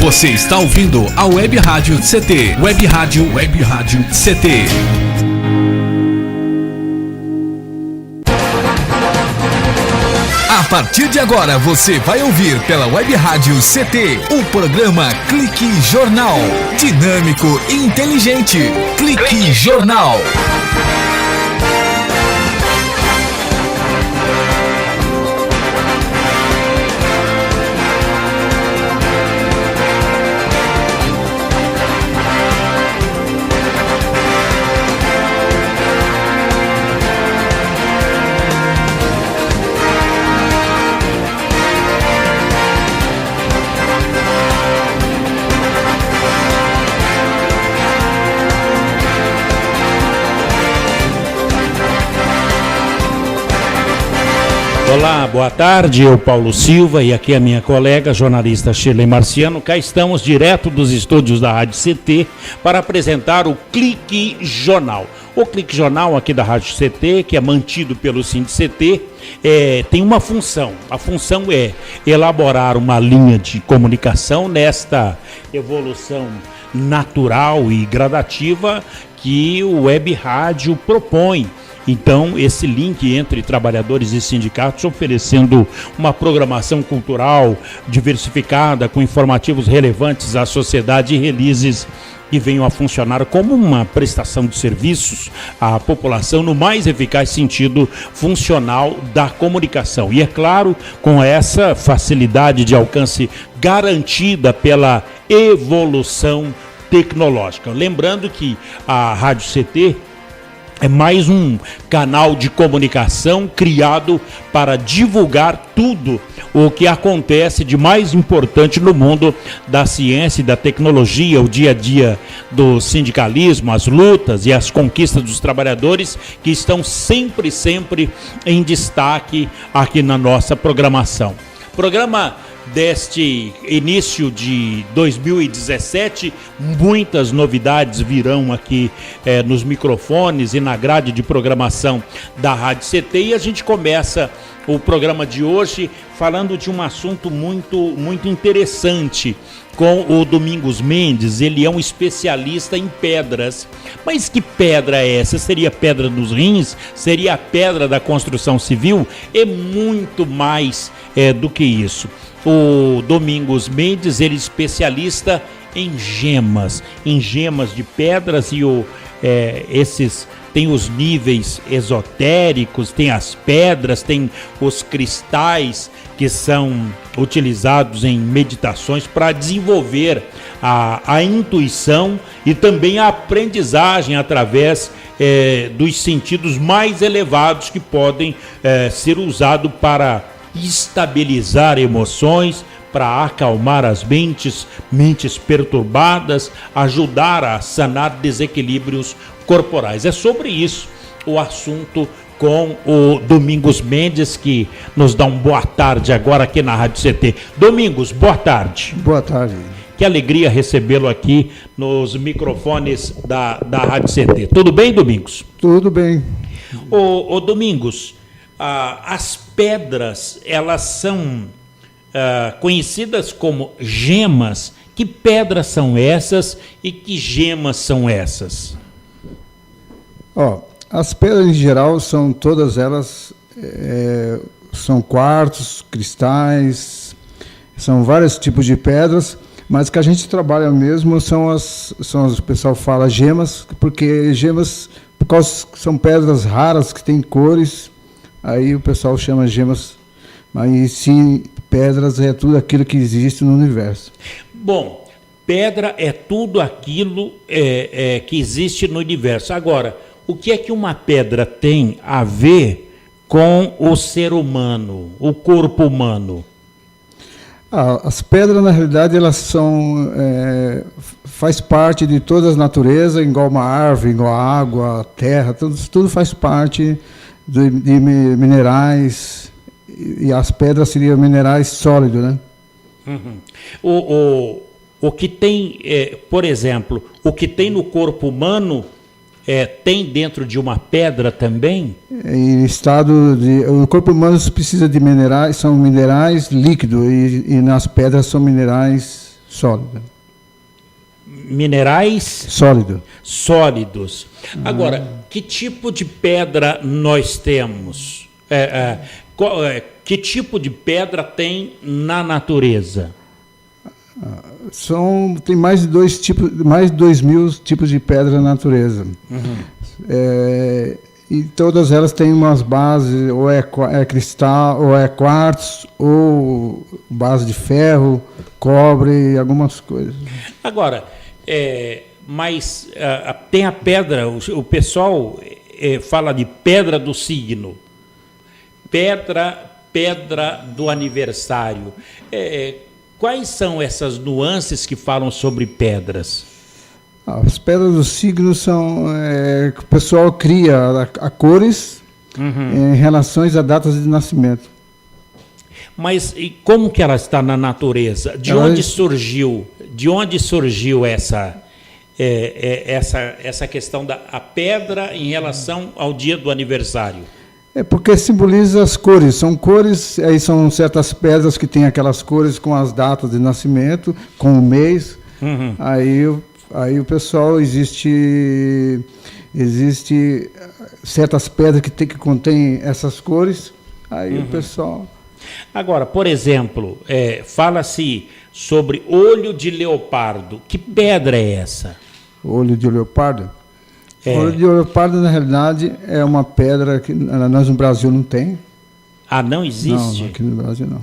Você está ouvindo a Web Rádio CT. Web Rádio CT. A partir de agora você vai ouvir pela Web Rádio CT o programa Clique Jornal. Dinâmico e inteligente. Clique Jornal. Olá, boa tarde, eu Paulo Silva e aqui a minha colega, jornalista Shirley Marciano. Cá estamos direto dos estúdios da Rádio CT para apresentar o Clique Jornal. O Clique Jornal aqui da Rádio CT, que é mantido pelo SINDICT, tem uma função. A função é elaborar uma linha de comunicação nesta evolução natural e gradativa que o Web Rádio propõe. Então, esse link entre trabalhadores e sindicatos oferecendo uma programação cultural diversificada, com informativos relevantes à sociedade e releases que venham a funcionar como uma prestação de serviços à população no mais eficaz sentido funcional da comunicação. E é claro, com essa facilidade de alcance garantida pela evolução tecnológica. Lembrando que a Rádio CT é mais um canal de comunicação criado para divulgar tudo o que acontece de mais importante no mundo da ciência e da tecnologia, o dia a dia do sindicalismo, as lutas e as conquistas dos trabalhadores que estão sempre em destaque aqui na nossa programação. Programa deste início de 2017, muitas novidades virão aqui nos microfones e na grade de programação da Rádio CT, e a gente começa o programa de hoje falando de um assunto muito interessante com o Domingos Mendes. Ele é um especialista em pedras. Mas que pedra é essa? Seria pedra dos rins? Seria a pedra da construção civil? É muito mais do que isso. O Domingos Mendes, ele é especialista em gemas de pedras, e esses tem os níveis esotéricos, tem as pedras, tem os cristais que são utilizados em meditações para desenvolver a intuição e também a aprendizagem através dos sentidos mais elevados que podem ser usados para estabilizar emoções, para acalmar as mentes perturbadas, ajudar a sanar desequilíbrios corporais. É sobre isso o assunto com o Domingos Mendes, que nos dá uma boa tarde agora aqui na Rádio CT. Domingos, boa tarde. Boa tarde. Que alegria recebê-lo aqui nos microfones da Rádio CT. Tudo bem, Domingos? Tudo bem. Ô Domingos, as pedras, elas são conhecidas como gemas. Que pedras são essas e que gemas são essas? As pedras em geral são todas elas, são quartos, cristais, são vários tipos de pedras, mas que a gente trabalha mesmo o pessoal fala gemas, porque gemas, por causa que são pedras raras que têm cores, aí o pessoal chama gemas, mas sim, pedras é tudo aquilo que existe no universo. Bom, pedra é tudo aquilo que existe no universo. Agora, o que é que uma pedra tem a ver com o ser humano, o corpo humano? As pedras, na realidade, elas são, faz parte de toda a natureza, igual uma árvore, igual a água, a terra, tudo faz parte de minerais, e as pedras seriam minerais sólidos, né? Uhum. O que tem, por exemplo, o que tem no corpo humano tem dentro de uma pedra também? Em estado de, o corpo humano precisa de minerais, são minerais líquidos, e nas pedras são minerais Sólida. Minerais? Sólidos. Agora, que tipo de pedra nós temos? Que tipo de pedra tem na natureza? Tem mais de 2.000 tipos de pedra na natureza. E todas elas têm umas bases, ou é cristal, ou é quartzo, ou base de ferro, cobre e algumas coisas. Agora, mas tem a pedra, o pessoal fala de pedra do signo, pedra do aniversário. Quais são essas nuances que falam sobre pedras? As pedras do signo são que o pessoal cria a cores em relações a datas de nascimento. Mas e como que ela está na natureza? De onde surgiu essa questão da pedra em relação ao dia do aniversário? Porque simboliza as cores. São cores, aí são certas pedras que têm aquelas cores com as datas de nascimento, com o mês. Aí o pessoal existe certas pedras que contém essas cores. Aí o pessoal. Agora, por exemplo, fala-se sobre olho de leopardo. Que pedra é essa? Olho de leopardo? Olho de leopardo, na realidade, é uma pedra que nós no Brasil não tem. Ah, não existe? Não, aqui no Brasil não.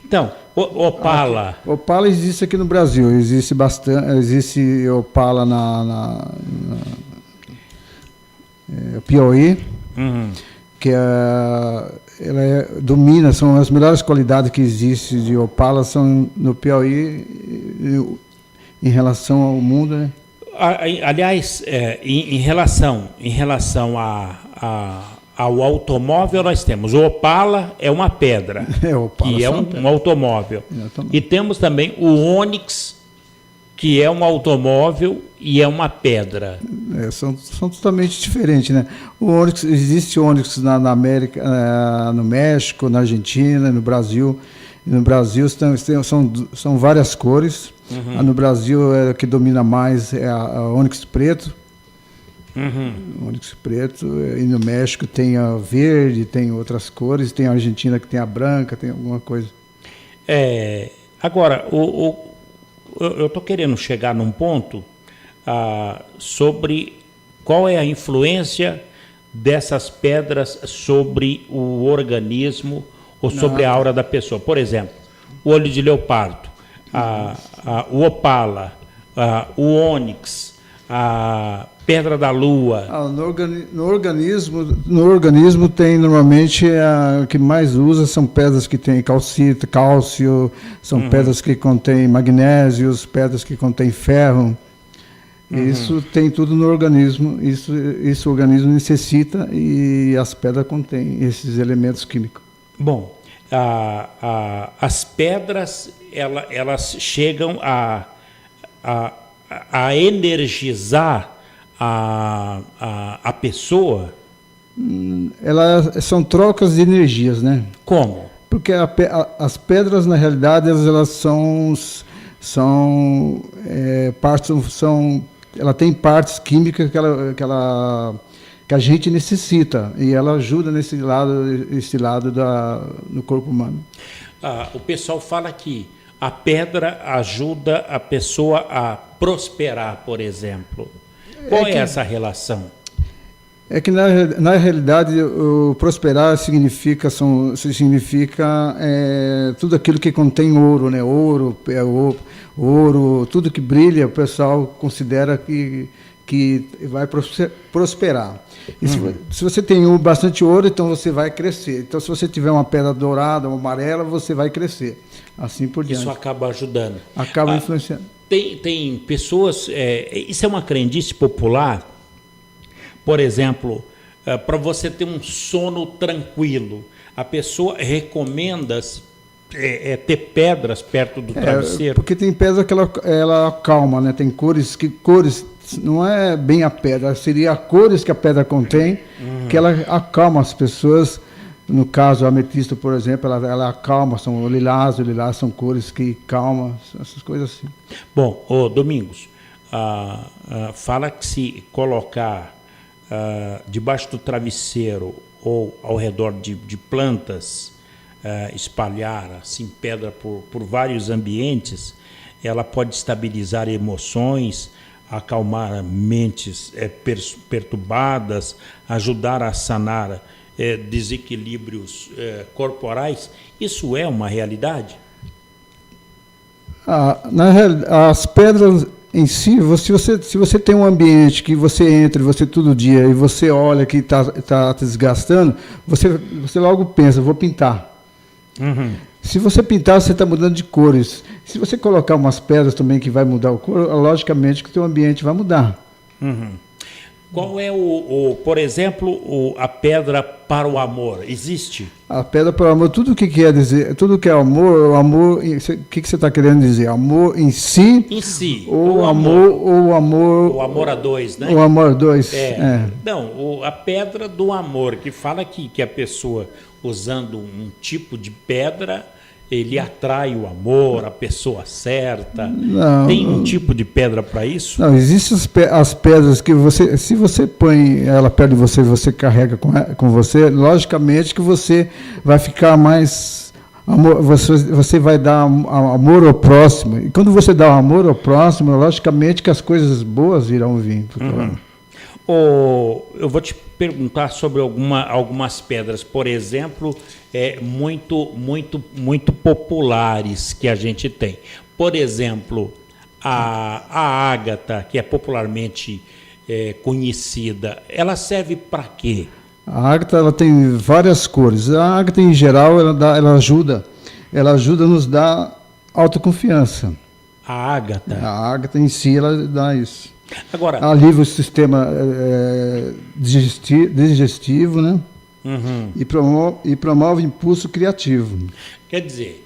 Então, opala. Opala existe aqui no Brasil. Existe bastante. Existe opala na Piauí, que ela domina, são as melhores qualidades que existem de opala são no Piauí em relação ao mundo, né? Aliás, em relação ao automóvel, nós temos o Opala, é uma pedra, que é um automóvel. E temos também o Onix, que é um automóvel e é uma pedra. São totalmente diferentes, né? Existe Onix na América, no México, na Argentina, no Brasil. No Brasil são várias cores. No Brasil, a que domina mais é a Onix preto. Onix preto. E no México tem a verde, tem outras cores. Tem a Argentina que tem a branca, tem alguma coisa. Agora, eu estou querendo chegar num ponto sobre qual é a influência dessas pedras sobre o organismo ou sobre a aura da pessoa. Por exemplo, o olho de leopardo, o opala, o ônix, a pedra da lua. No organismo tem normalmente o que mais usa são pedras que têm calcito, cálcio, são pedras que contêm magnésios, pedras que contêm ferro. Isso tem tudo no organismo, isso o organismo necessita e as pedras contêm esses elementos químicos. Bom, as pedras elas chegam a energizar a pessoa? Elas são trocas de energias, né? Como? Porque as pedras, na realidade, elas ela tem partes químicas que a gente necessita e ela ajuda esse lado do corpo humano. O pessoal fala que a pedra ajuda a pessoa a prosperar, por exemplo. Qual é essa relação? É que na realidade o prosperar significa tudo aquilo que contém ouro, né? Ouro, tudo que brilha, o pessoal considera que vai prosperar. E se você tem bastante ouro, então você vai crescer. Então, se você tiver uma pedra dourada, uma amarela, você vai crescer. Assim por diante. Isso acaba ajudando. Acaba influenciando. Tem pessoas... isso é uma crendice popular. Por exemplo, para você ter um sono tranquilo, a pessoa recomenda ter pedras perto do travesseiro. Porque tem pedra que ela acalma, né? Tem cores não é bem a pedra, seria as cores que a pedra contém, que ela acalma as pessoas No caso, a ametista, por exemplo, ela acalma, são o lilás são cores que calmam, essas coisas assim. Bom, Domingos, fala que se colocar debaixo do travesseiro ou ao redor de plantas, espalhar assim pedra por vários ambientes, ela pode estabilizar emoções, acalmar mentes perturbadas, ajudar a sanar desequilíbrios corporais. Isso é uma realidade? Na realidade, as pedras em si, se você tem um ambiente que você entra, você todo dia, e você olha que está desgastando, você logo pensa, vou pintar. Uhum. Se você pintar, você está mudando de cores. Se você colocar umas pedras também que vai mudar o cor, logicamente que o teu ambiente vai mudar. Uhum. Qual é por exemplo, a pedra para o amor? Existe? A pedra para o amor, tudo o que quer dizer, tudo que é amor, o que você está querendo dizer? Amor em si? Em si. Ou amor. O amor a dois, né? O amor a dois. Não, a pedra do amor, que fala que a pessoa usando um tipo de pedra, ele atrai o amor, a pessoa certa. Não, tem um tipo de pedra para isso? Não, existem as pedras que se você põe ela perto de você, você carrega com você, logicamente que você vai ficar mais amor, você vai dar amor ao próximo. E quando você dá amor ao próximo, logicamente que as coisas boas irão vir. Uhum. Eu vou te perguntar sobre algumas pedras, por exemplo, muito populares que a gente tem. Por exemplo, a ágata, que é popularmente conhecida, ela serve para quê? A ágata ela tem várias cores. A ágata, em geral, ela ajuda a nos dar autoconfiança. A ágata? A ágata em si, ela dá isso. Agora, alivia o sistema digestivo, né? Uhum. E promove impulso criativo. Quer dizer,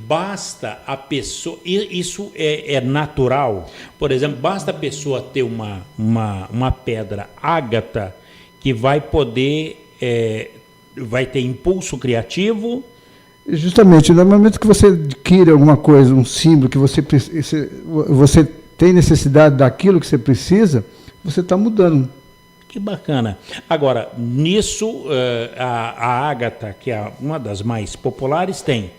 basta a pessoa... Isso é natural? Por exemplo, basta a pessoa ter uma pedra ágata que vai poder... vai ter impulso criativo? Justamente, no momento que você adquire alguma coisa, um símbolo que você tem necessidade daquilo que você precisa, você está mudando. Que bacana. Agora, nisso, a ágata, que é uma das mais populares, tem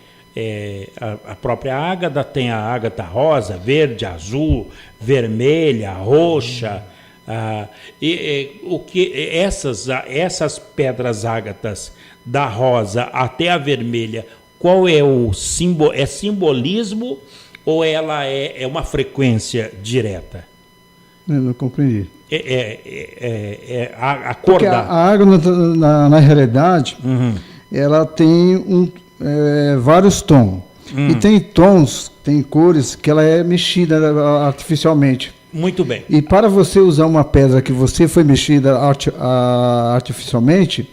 a própria ágata, tem a ágata rosa, verde, azul, vermelha, roxa. Essas pedras ágatas, da rosa até a vermelha, qual é o símbolo? É simbolismo ou ela é uma frequência direta? Eu não compreendi. A cor porque a água, na realidade, uhum. ela tem vários tons. E tem tons, tem cores que ela é mexida artificialmente. Muito bem. E para você usar uma pedra que você foi mexida artificialmente,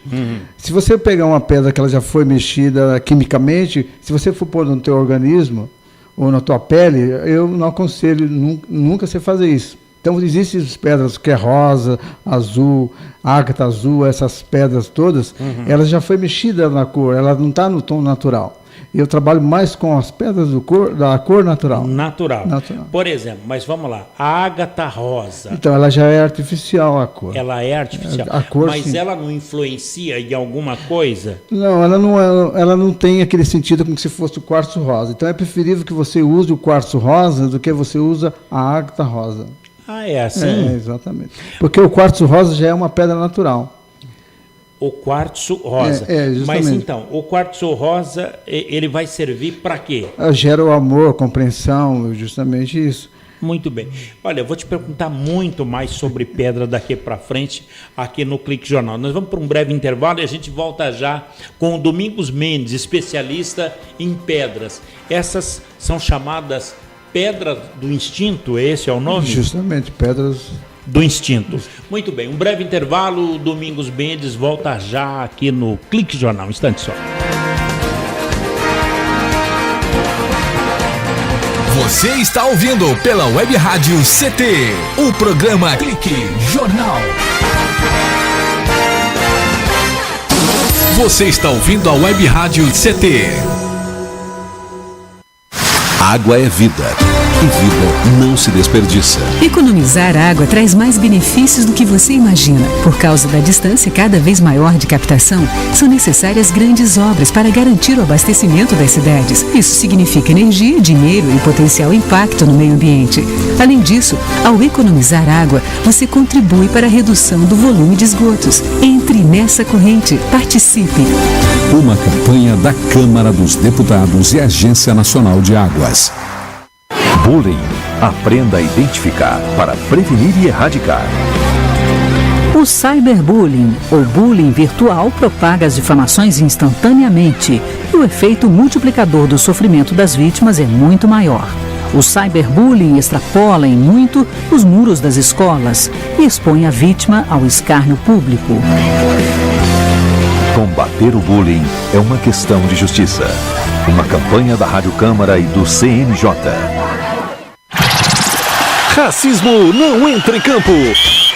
se você pegar uma pedra que ela já foi mexida quimicamente, se você for pôr no teu organismo ou na tua pele, eu não aconselho nunca você fazer isso. Então existem as pedras que é rosa, azul, ágata azul, essas pedras todas, elas já foi mexida na cor, ela não está no tom natural. Eu trabalho mais com as pedras da cor natural. Natural. Por exemplo, mas vamos lá, a ágata rosa. Então, ela já é artificial a cor. Ela é artificial. A cor, mas sim. Ela não influencia em alguma coisa? Não, ela não tem aquele sentido como se fosse o quartzo rosa. Então, é preferível que você use o quartzo rosa do que você usa a ágata rosa. Ah, é assim? Exatamente. Porque o quartzo rosa já é uma pedra natural. O quartzo rosa. Mas então, o quartzo rosa, ele vai servir para quê? Gera o amor, a compreensão, justamente isso. Muito bem. Olha, eu vou te perguntar muito mais sobre pedra daqui para frente, aqui no Clique Jornal. Nós vamos para um breve intervalo e a gente volta já com o Domingos Mendes, especialista em pedras. Essas são chamadas pedras do instinto, esse é o nome? Justamente, pedras... do instinto. Muito bem, um breve intervalo, Domingos Mendes volta já aqui no Clique Jornal, um instante só. Você está ouvindo pela Web Rádio CT, o programa Clique Jornal. Você está ouvindo a Web Rádio CT. Água é vida. E vida não se desperdiça. Economizar água traz mais benefícios do que você imagina. Por causa da distância cada vez maior de captação, são necessárias grandes obras para garantir o abastecimento das cidades. Isso significa energia, dinheiro e potencial impacto no meio ambiente. Além disso, ao economizar água, você contribui para a redução do volume de esgotos. Entre nessa corrente. Participe. Uma campanha da Câmara dos Deputados e Agência Nacional de Águas. Bullying. Aprenda a identificar para prevenir e erradicar. O cyberbullying, ou bullying virtual, propaga as difamações instantaneamente e o efeito multiplicador do sofrimento das vítimas é muito maior. O cyberbullying extrapola em muito os muros das escolas e expõe a vítima ao escárnio público. Combater o bullying é uma questão de justiça. Uma campanha da Rádio Câmara e do CNJ. Racismo não entra em campo.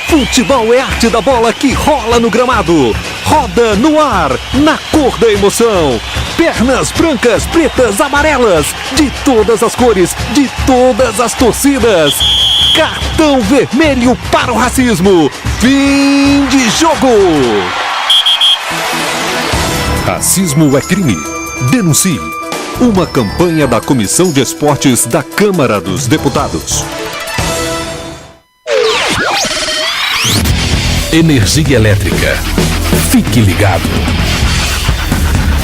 Futebol é arte da bola que rola no gramado. Roda no ar, na cor da emoção. Pernas brancas, pretas, amarelas. De todas as cores, de todas as torcidas. Cartão vermelho para o racismo. Fim de jogo. Racismo é crime. Denuncie. Uma campanha da Comissão de Esportes da Câmara dos Deputados. Energia elétrica. Fique ligado.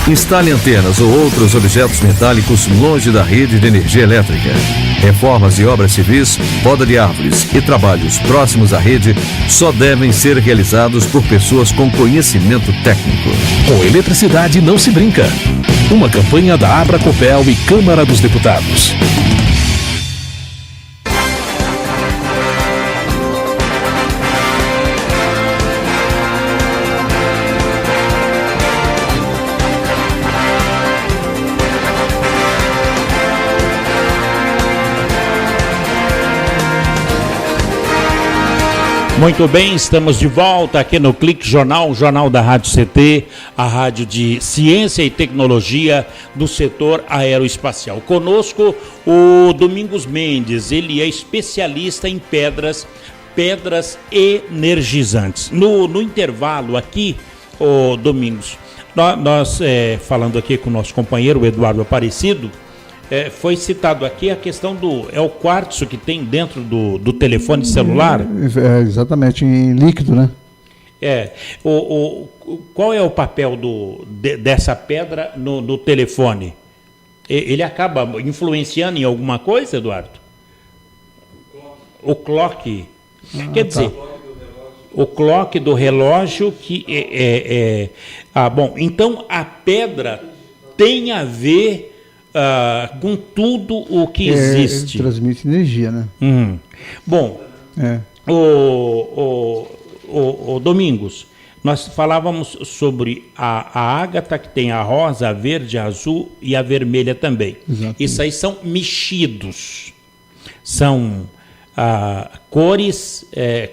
Instale antenas ou outros objetos metálicos longe da rede de energia elétrica. Reformas e obras civis, poda de árvores e trabalhos próximos à rede só devem ser realizados por pessoas com conhecimento técnico. Com eletricidade não se brinca. Uma campanha da Abracopel e Câmara dos Deputados. Muito bem, estamos de volta aqui no Clique Jornal, o jornal da Rádio CT, a rádio de ciência e tecnologia do setor aeroespacial. Conosco o Domingos Mendes, ele é especialista em pedras energizantes. No intervalo aqui, o Domingos, nós falando aqui com o nosso companheiro, o Eduardo Aparecido, foi citado aqui a questão o quartzo que tem dentro do telefone celular. Exatamente, em líquido, né? Qual é o papel dessa pedra no telefone? Ele acaba influenciando em alguma coisa, Eduardo? O clock. Quer dizer, o clock do relógio que bom, então a pedra tem a ver com tudo o que existe. Transmite energia, né? Bom, o Domingos, nós falávamos sobre a ágata, que tem a rosa, a verde, a azul e a vermelha também. Exatamente. Isso aí são mexidos. São cores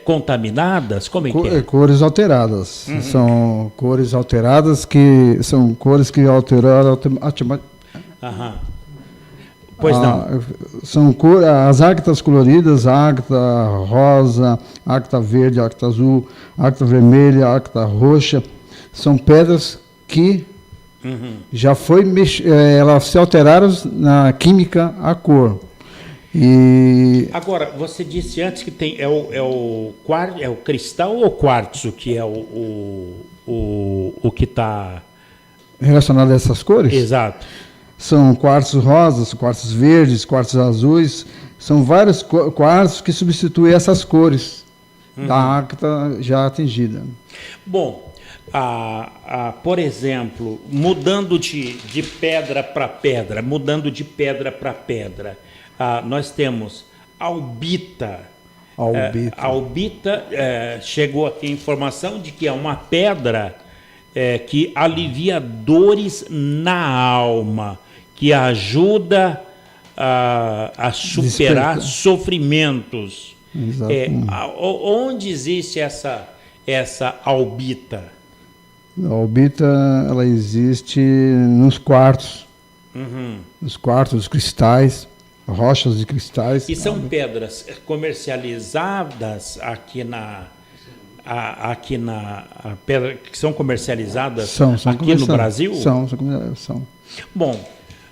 contaminadas? Como é que é? Cores alteradas. São cores alteradas que são cores que alteraram Pois não. São as ágatas coloridas, ágata rosa, ágata verde, ágata azul, ágata vermelha, ágata roxa. São pedras que já elas se alteraram na química a cor. Agora, você disse antes que tem o cristal ou o quartzo que é o que está relacionado a essas cores? Exato. São quartzos rosas, quartzos verdes, quartzos azuis. São vários quartzos que substituem essas cores da ágata já atingida. Bom, por exemplo, mudando de pedra para pedra, nós temos albita. Albita, chegou aqui a informação de que é uma pedra que alivia dores na alma, que ajuda a superar sofrimentos. Exatamente. Onde existe essa albita? A albita, ela existe nos quartos. Nos quartos, os cristais, rochas de cristais. E são pedras comercializadas aqui pedra que são comercializadas aqui no Brasil? São. Bom,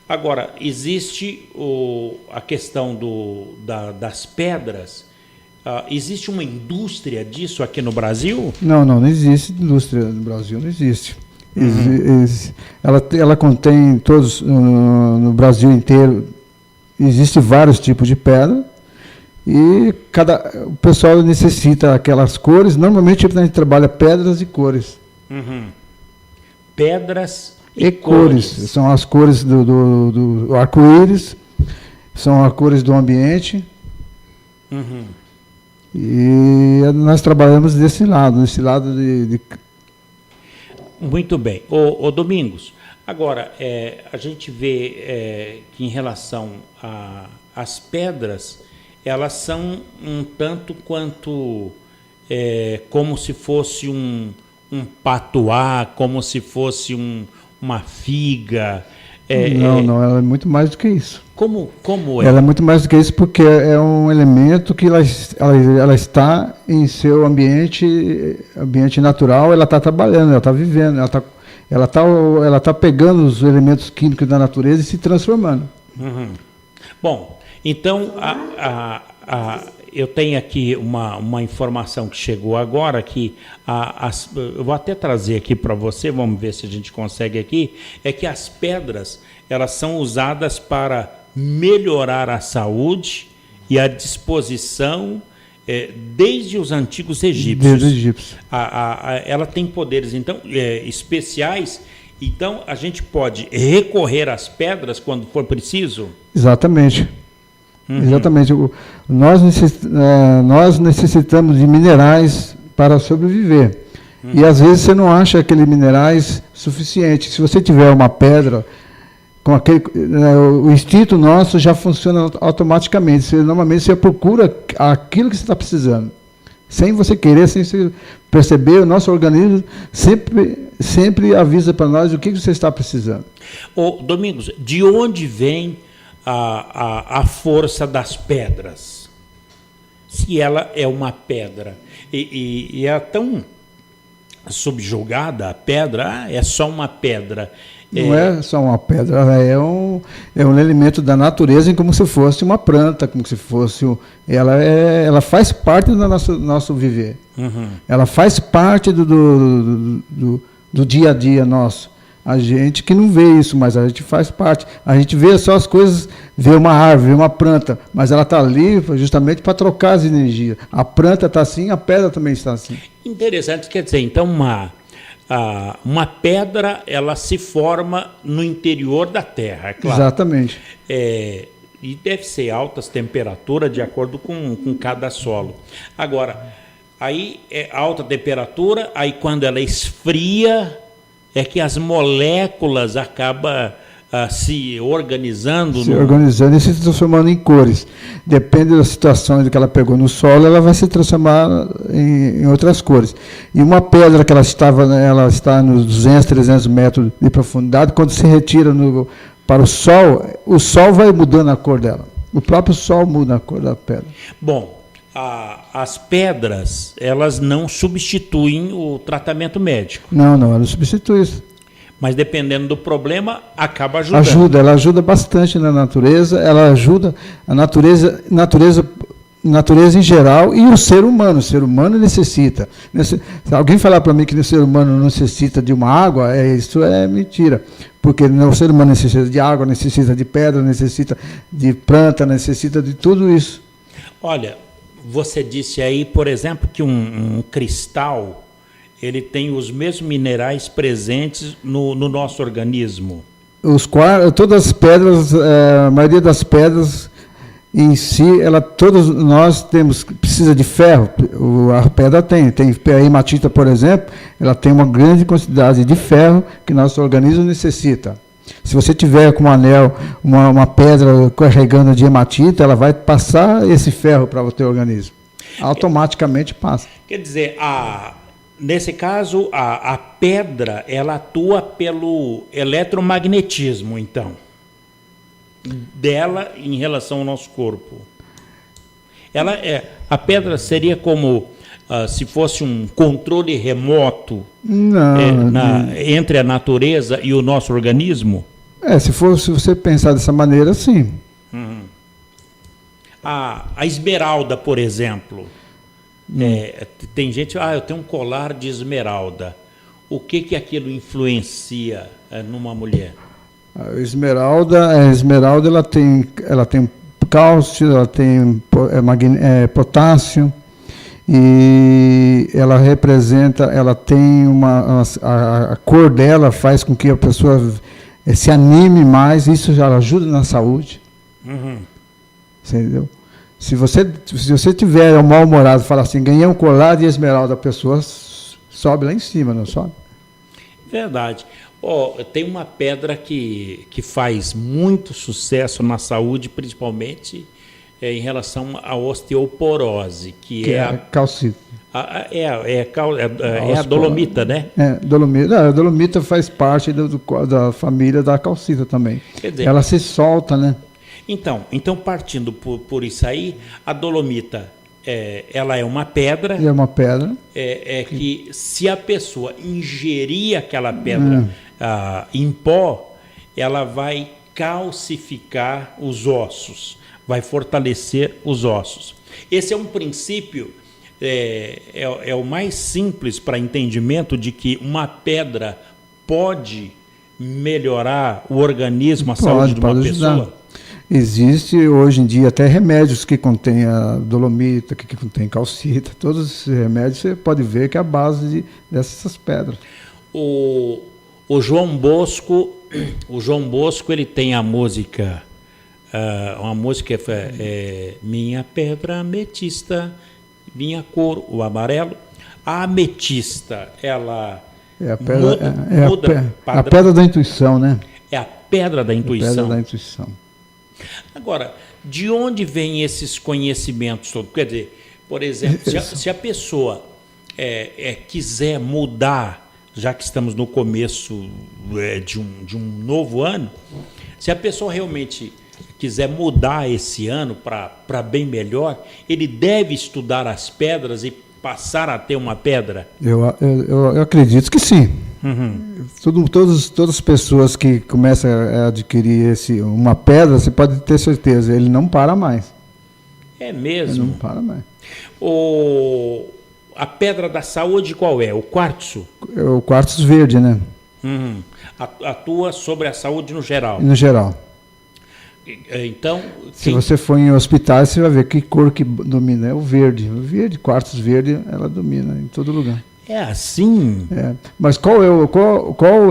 agora, existe a questão das pedras. Existe uma indústria disso aqui no Brasil? Não existe indústria no Brasil, não existe. Ela contém todos, no Brasil inteiro, existem vários tipos de pedra, e o pessoal necessita aquelas cores. Normalmente a gente trabalha pedras e cores. Pedras e cores. São as cores do arco-íris, são as cores do ambiente. E nós trabalhamos desse lado de... Muito bem. Ô Domingos, agora, a gente vê que em relação às pedras, elas são um tanto quanto como se fosse um patuá, como se fosse uma figa. Não, ela é muito mais do que isso. Como é? Ela é muito mais do que isso, porque é um elemento que ela está em seu ambiente natural, ela está trabalhando, ela está vivendo, ela está pegando os elementos químicos da natureza e se transformando. Bom, então eu tenho aqui uma informação que chegou agora, que eu vou até trazer aqui para você, vamos ver se a gente consegue aqui, é que as pedras, elas são usadas para melhorar a saúde e a disposição desde os antigos egípcios. Desde os egípcios. Ela tem poderes, então, especiais, então a gente pode recorrer às pedras quando for preciso? Exatamente. Exatamente. Nós necessitamos de minerais para sobreviver. E às vezes você não acha aqueles minerais suficientes. Se você tiver uma pedra, o instinto nosso já funciona automaticamente. Normalmente você procura aquilo que você está precisando. Sem você querer, sem você perceber, o nosso organismo sempre avisa para nós o que você está precisando. Domingos, de onde vem a força das pedras? Se ela é uma pedra e é tão subjugada, a pedra é só uma pedra. Não é só uma pedra, ela é um elemento da natureza, como se fosse uma planta, como se fosse ela faz parte do nosso viver. Ela faz parte do dia a dia nosso. A gente que não vê isso, mas a gente faz parte. A gente vê só as coisas, vê uma árvore, vê uma planta, mas ela está ali justamente para trocar as energias. A planta está assim, a pedra também está assim. Interessante, quer dizer, então uma pedra, ela se forma no interior da Terra, é claro. Exatamente. E deve ser altas temperaturas de acordo com cada solo. Agora, aí é alta temperatura, aí quando ela esfria, é que as moléculas acabam se organizando. Se organizando e se transformando em cores. Depende da situação que ela pegou no solo, ela vai se transformar em outras cores. E uma pedra que ela está nos 200, 300 metros de profundidade, quando se retira para o sol vai mudando a cor dela. O próprio sol muda a cor da pedra. Bom, as pedras, elas não substituem o tratamento médico. Não, ela não substitui isso. Mas dependendo do problema, acaba ajudando. Ela ajuda bastante na natureza, ela ajuda a natureza em geral e o ser humano. O ser humano necessita. Se alguém falar para mim que o ser humano não necessita de uma água, isso é mentira. Porque o ser humano necessita de água, necessita de pedra, necessita de planta, necessita de tudo isso. Olha, você disse aí, por exemplo, que um cristal, ele tem os mesmos minerais presentes no nosso organismo. Todas as pedras, a maioria das pedras em si, todos nós precisa de ferro. A pedra tem a hematita, por exemplo, ela tem uma grande quantidade de ferro que nosso organismo necessita. Se você tiver com um anel, uma pedra carregando de hematita, ela vai passar esse ferro para o teu organismo. Automaticamente passa. Quer dizer, Nesse caso, a pedra, ela atua pelo eletromagnetismo, então, dela em relação ao nosso corpo. A pedra seria como se fosse um controle remoto entre a natureza e o nosso organismo? Se você pensar dessa maneira, sim. A esmeralda, por exemplo. Tem gente, eu tenho um colar de esmeralda. O que aquilo influencia numa mulher? A esmeralda ela tem cálcio, ela tem potássio, e ela tem a cor dela faz com que a pessoa se anime mais, isso já ajuda na saúde. Entendeu? Se você tiver mal-humorado e falar assim, ganhei um colar de esmeralda, a pessoa sobe lá em cima, não sobe? Verdade. Tem uma pedra que faz muito sucesso na saúde, principalmente em relação à osteoporose, que é a calcita. É a dolomita, né? Dolomita. A dolomita faz parte da família da calcita também. Quer dizer, ela se solta, né? Então partindo por isso aí, a dolomita, ela é uma pedra. É uma pedra. Que se a pessoa ingerir aquela pedra em pó, ela vai calcificar os ossos, vai fortalecer os ossos. Esse é um princípio, é o mais simples para entendimento de que uma pedra pode melhorar o organismo, a saúde de uma pessoa. Existe hoje em dia até remédios que contêm a dolomita, que contém calcita. Todos esses remédios você pode ver que é a base dessas pedras. O João Bosco, ele tem a música, uma música Minha Pedra Ametista, minha cor, o amarelo. A ametista, ela muda a pedra da intuição, né? É a pedra da intuição. A pedra da intuição. Agora, de onde vêm esses conhecimentos todos? Quer dizer, por exemplo, se a pessoa quiser mudar, já que estamos no começo de um novo ano, se a pessoa realmente quiser mudar esse ano para bem melhor, ele deve estudar as pedras e passar a ter uma pedra? Eu acredito que sim. Todas as pessoas que começam a adquirir uma pedra, você pode ter certeza, ele não para mais. É mesmo? Ele não para mais. A pedra da saúde qual é? O quartzo? É o quartzo verde, né? Atua sobre a saúde no geral? No geral. Então, se você for em hospitais, você vai ver que cor que domina. É o verde. O verde, quartzo verde, ela domina em todo lugar. É assim? Mas qual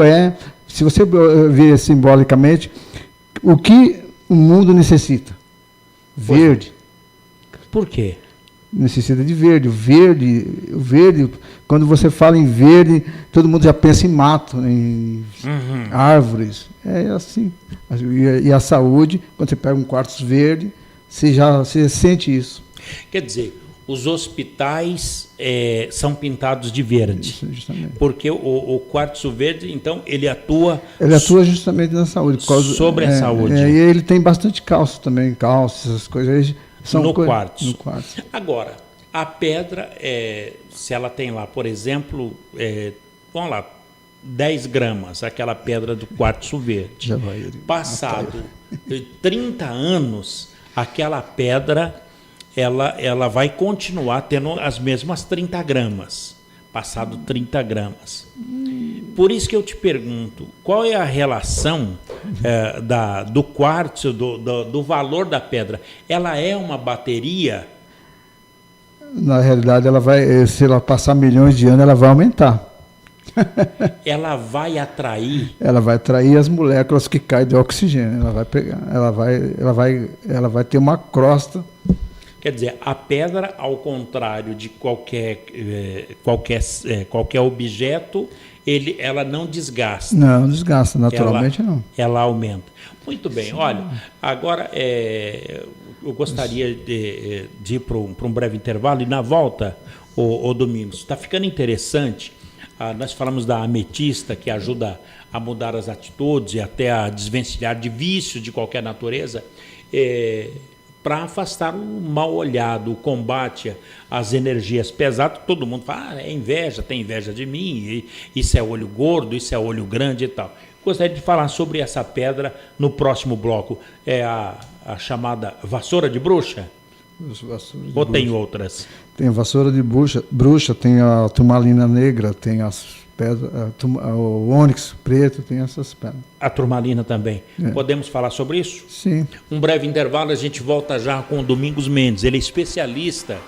é, se você ver simbolicamente, o que o mundo necessita? Verde. Por quê? Necessita de verde. O verde, quando você fala em verde, todo mundo já pensa em mato, em árvores. É assim. E a saúde, quando você pega um quartzo verde, você sente isso. Quer dizer, os hospitais são pintados de verde. Isso, justamente. Porque o quartzo verde, então, ele atua... Ele atua justamente na saúde. Sobre a saúde. E ele tem bastante cálcio também, essas coisas. No quartzo. Agora, a pedra, se ela tem lá, por exemplo, vamos lá, 10 gramas, aquela pedra do quartzo verde. Passado 30 anos, aquela pedra... Ela vai continuar tendo as mesmas 30 gramas, passado 30 gramas. Por isso que eu te pergunto, qual é a relação do quartzo, do valor da pedra? Ela é uma bateria? Na realidade, se ela passar milhões de anos, ela vai aumentar. Ela vai atrair? Ela vai atrair as moléculas que caem do oxigênio. Ela vai pegar, ela vai ter uma crosta. Quer dizer, a pedra, ao contrário de qualquer objeto, ela não desgasta. Não desgasta, naturalmente não. Ela aumenta. Muito bem, olha, agora eu gostaria de ir para um breve intervalo e na volta ô Domingos, está ficando interessante. Nós falamos da ametista, que ajuda a mudar as atitudes e até a desvencilhar de vícios de qualquer natureza, para afastar o mal olhado, o combate às energias pesadas. Todo mundo fala, é inveja, tem inveja de mim, isso é olho gordo, isso é olho grande e tal. Gostaria de falar sobre essa pedra no próximo bloco. É a chamada vassoura de bruxa? Ou tem outras? Tem a vassoura de bruxa, tem a turmalina negra, tem as pedras, o ônix preto, tem essas pedras. A turmalina também. Podemos falar sobre isso? Sim. Um breve intervalo, a gente volta já com o Domingos Mendes. Ele é especialista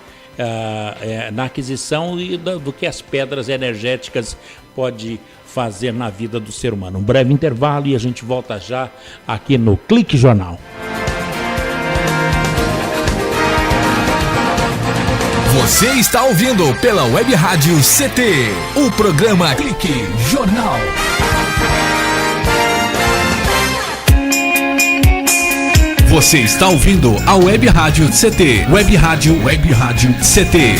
na aquisição do que as pedras energéticas podem fazer na vida do ser humano. Um breve intervalo e a gente volta já aqui no Clique Jornal. Você está ouvindo pela Web Rádio CT, o programa Clique Jornal. Você está ouvindo a Web Rádio CT, Web Rádio CT.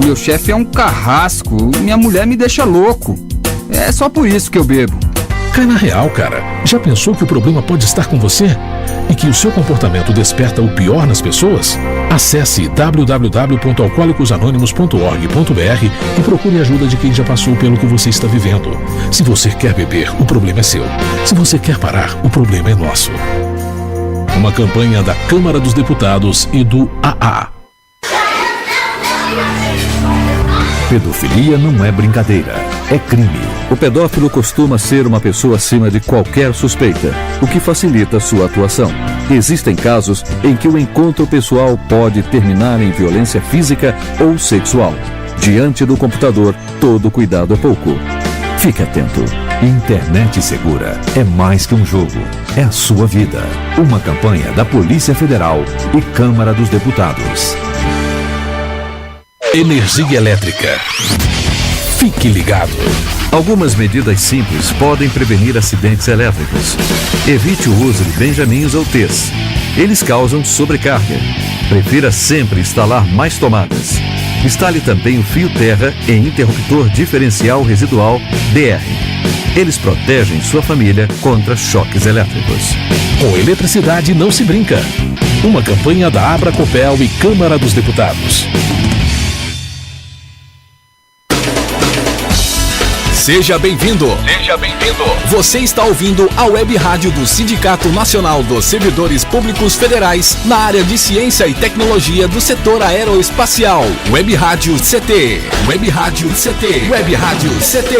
Meu chefe é um carrasco, minha mulher me deixa louco. É só por isso que eu bebo. Cai na real, cara. Já pensou que o problema pode estar com você? E que o seu comportamento desperta o pior nas pessoas? Acesse www.alcoolicosanonimos.org.br e procure ajuda de quem já passou pelo que você está vivendo. Se você quer beber, o problema é seu. Se você quer parar, o problema é nosso. Uma campanha da Câmara dos Deputados e do AA. Pedofilia não é brincadeira, é crime. O pedófilo costuma ser uma pessoa acima de qualquer suspeita, o que facilita sua atuação. Existem casos em que o encontro pessoal pode terminar em violência física ou sexual. Diante do computador, todo cuidado é pouco. Fique atento. Internet segura é mais que um jogo, é a sua vida. Uma campanha da Polícia Federal e Câmara dos Deputados. Energia elétrica. Fique ligado. Algumas medidas simples podem prevenir acidentes elétricos. Evite o uso de benjamins ou T's. Eles causam sobrecarga. Prefira sempre instalar mais tomadas. Instale também o fio terra e interruptor diferencial residual DR. Eles protegem sua família contra choques elétricos. Com eletricidade não se brinca. Uma campanha da Abracopel e Câmara dos Deputados. Seja bem-vindo. Seja bem-vindo. Você está ouvindo a Web Rádio do Sindicato Nacional dos Servidores Públicos Federais na área de Ciência e Tecnologia do setor aeroespacial. Web Rádio CT. Web Rádio CT. Web Rádio CT.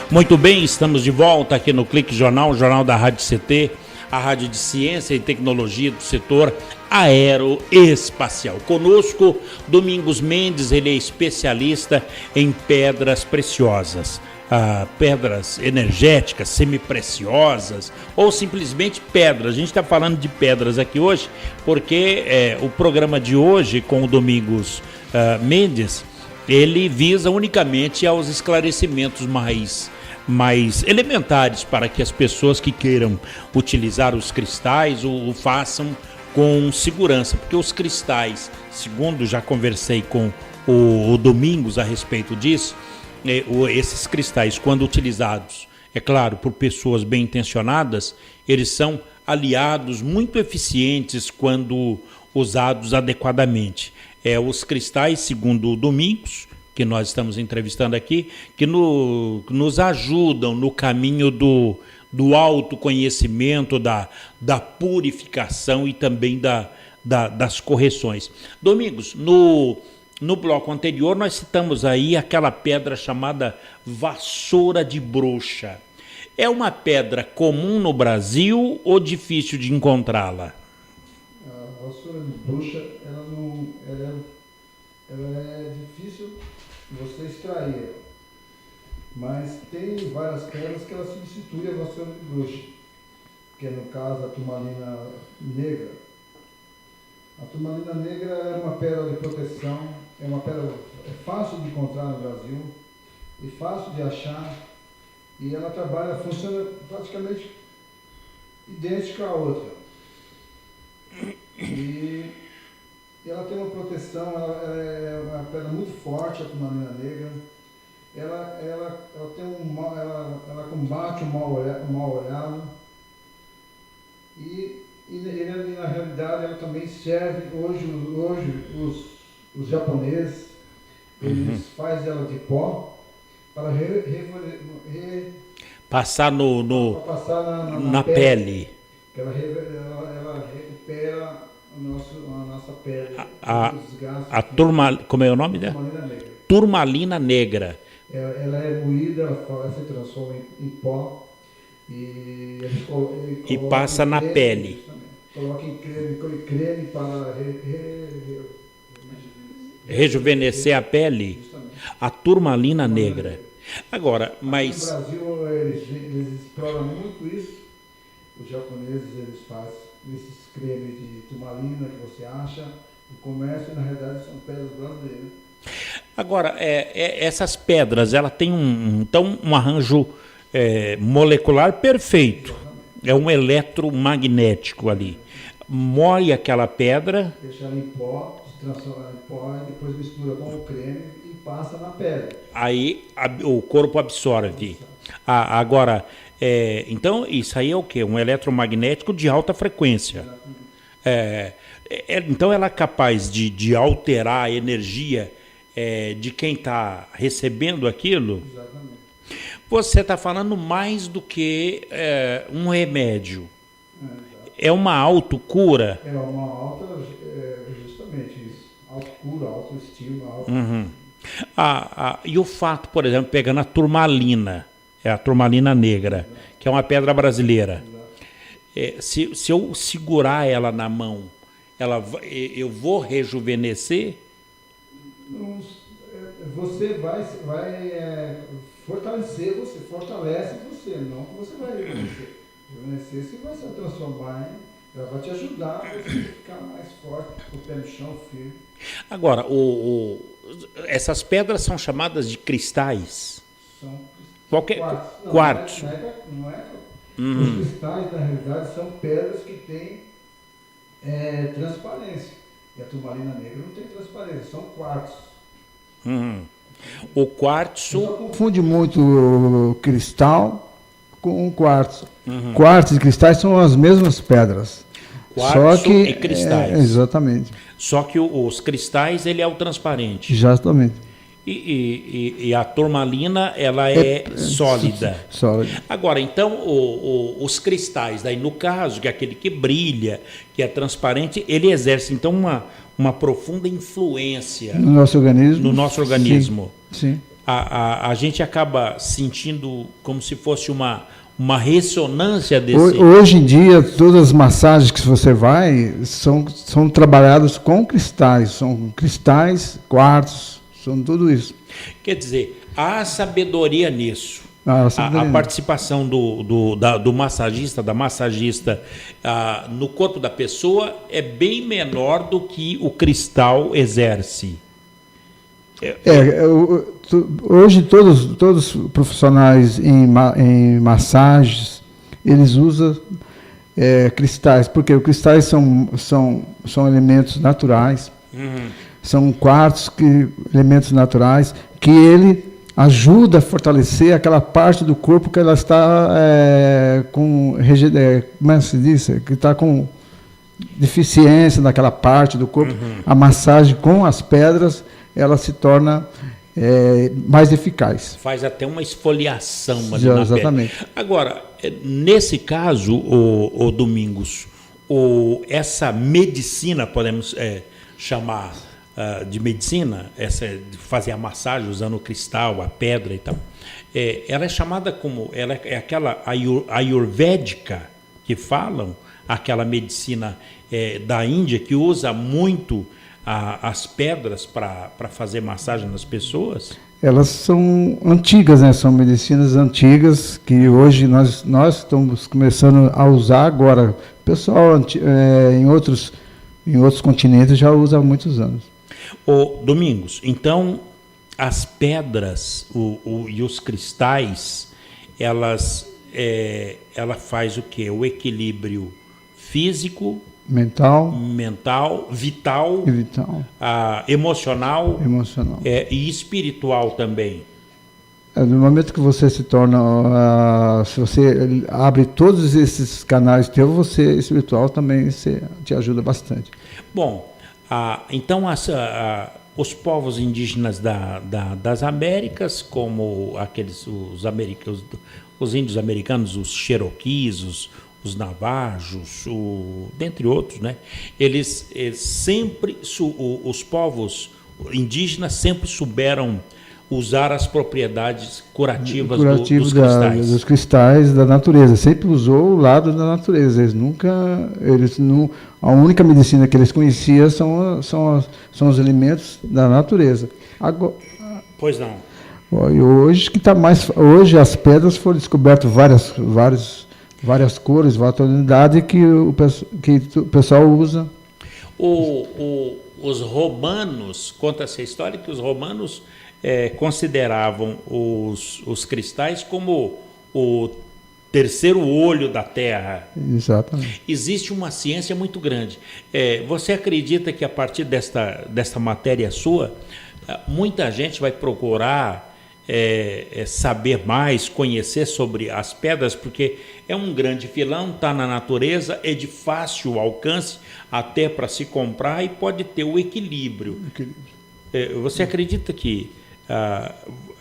Muito bem, estamos de volta aqui no Clique Jornal, o jornal da Rádio CT, a rádio de ciência e tecnologia do setor aeroespacial. Conosco, Domingos Mendes, ele é especialista em pedras preciosas, pedras energéticas, semipreciosas ou simplesmente pedras. A gente está falando de pedras aqui hoje porque o programa de hoje com o Domingos Mendes, ele visa unicamente aos esclarecimentos mais elementares para que as pessoas que queiram utilizar os cristais o façam com segurança, porque os cristais, segundo já conversei com o Domingos a respeito disso, esses cristais, quando utilizados, é claro, por pessoas bem intencionadas, eles são aliados muito eficientes quando usados adequadamente. Os cristais, segundo o Domingos, que nós estamos entrevistando aqui, que nos ajudam no caminho do autoconhecimento, da purificação e também das correções. Domingos, no bloco anterior nós citamos aí aquela pedra chamada vassoura de bruxa. É uma pedra comum no Brasil ou difícil de encontrá-la? A vassoura de bruxa, ela é difícil você extrair ela. Mas tem várias pedras que ela substitui a vassoura de bruxa, que é no caso a turmalina negra. A turmalina negra é uma pedra de proteção, é uma pedra fácil de encontrar no Brasil e fácil de achar, e ela funciona praticamente idêntica à outra. E ela tem uma proteção, ela é uma pedra muito forte, a turmalina negra. Ela combate o mal olhado e na realidade ela também serve hoje os japoneses, eles fazem ela de pó para passar na pele. Ela recupera a nossa pele. Como é o nome dela? Turmalina negra. Ela é moída, ela se transforma em pó e passa na pele. Coloca em creme para rejuvenescer a pele. A turmalina negra. Agora, mas... No Brasil, eles exploram muito isso. Os japoneses, eles fazem esses cremes de turmalina que você acha no comércio, na realidade são pedras brasileiras. Agora, essas pedras, ela tem um arranjo molecular perfeito. É um eletromagnético ali. Moe aquela pedra. Deixa ela em pó, se transforma em pó, e depois mistura com o creme e passa na pele. Aí o corpo absorve. Agora, então isso aí é o quê? Um eletromagnético de alta frequência. Então ela é capaz de alterar a energia de quem está recebendo aquilo. Exatamente. Você está falando mais do que um remédio. É uma autocura. É uma justamente isso. Autocura, autoestima. E o fato, por exemplo, pegando a turmalina, a turmalina negra, que é uma pedra brasileira. Se eu segurar ela na mão, eu vou rejuvenescer? Você vai fortalecer, você fortalece você, não que você vai rejuvenescer. Rejuvenescer, você vai se transformar, ela vai te ajudar a você ficar mais forte, com o pé no chão, firme. Agora, essas pedras são chamadas de cristais? São quartzo. Não é. Os cristais, na realidade, são pedras que têm transparência. E a turmalina negra não tem transparência, são quartzos. O quartzo... Confunde muito o cristal com o quartzo. Quartzo e cristais são as mesmas pedras. Quartzo e cristais. Exatamente. Só que os cristais, ele é o transparente. Exatamente. E a turmalina, ela é sólida. Sólida. Agora, então, os cristais, daí no caso, que é aquele que brilha, que é transparente, ele exerce, então, uma profunda influência no nosso organismo. Sim. A gente acaba sentindo como se fosse uma ressonância desse... Hoje em dia, todas as massagens que você vai são trabalhadas com cristais. São cristais, quartzos, são tudo isso. Quer dizer, há sabedoria nisso. A participação do massagista, da massagista no corpo da pessoa é bem menor do que o cristal exerce. Hoje todos os profissionais em massagens, eles usam cristais, porque os cristais são elementos naturais, são quartos, elementos naturais, que ele ajuda a fortalecer aquela parte do corpo que ela está como é que se diz? Que está com deficiência naquela parte do corpo. A massagem com as pedras, ela se torna mais eficaz. Faz até uma esfoliação ali na exatamente. Pele. Agora, nesse caso, o Domingos, essa medicina, podemos chamar de medicina, de fazer a massagem usando o cristal, a pedra e tal, ela é chamada como, ela é aquela ayurvédica que falam, aquela medicina da Índia que usa muito as pedras para fazer massagem nas pessoas? Elas são antigas, né? São medicinas antigas que hoje nós estamos começando a usar agora. O pessoal em outros Em outros continentes já usa há muitos anos. Ô, Domingos, então as pedras e os cristais, ela faz o quê? O equilíbrio físico, mental, vital, emocional, e espiritual também. No momento que você se torna, se você abre todos esses canais teus, você espiritual também te ajuda bastante. Bom, então os povos indígenas das Américas, como os índios americanos, os Cherokees, os Navajos, dentre outros, né? Eles sempre, os povos indígenas sempre souberam usar as propriedades curativas dos cristais. Dos cristais da natureza. Sempre usou o lado da natureza. A única medicina que eles conheciam são os elementos da natureza. Agora, pois não. E hoje as pedras foram descobertas várias cores, várias tonalidades que o pessoal usa. Os romanos, conta-se a história que os romanos consideravam os cristais como o terceiro olho da Terra. Exatamente. Existe uma ciência muito grande. Você acredita que a partir desta matéria sua, muita gente vai procurar saber mais, conhecer sobre as pedras, porque é um grande filão, está na natureza, é de fácil alcance até para se comprar e pode ter o equilíbrio. Você acredita que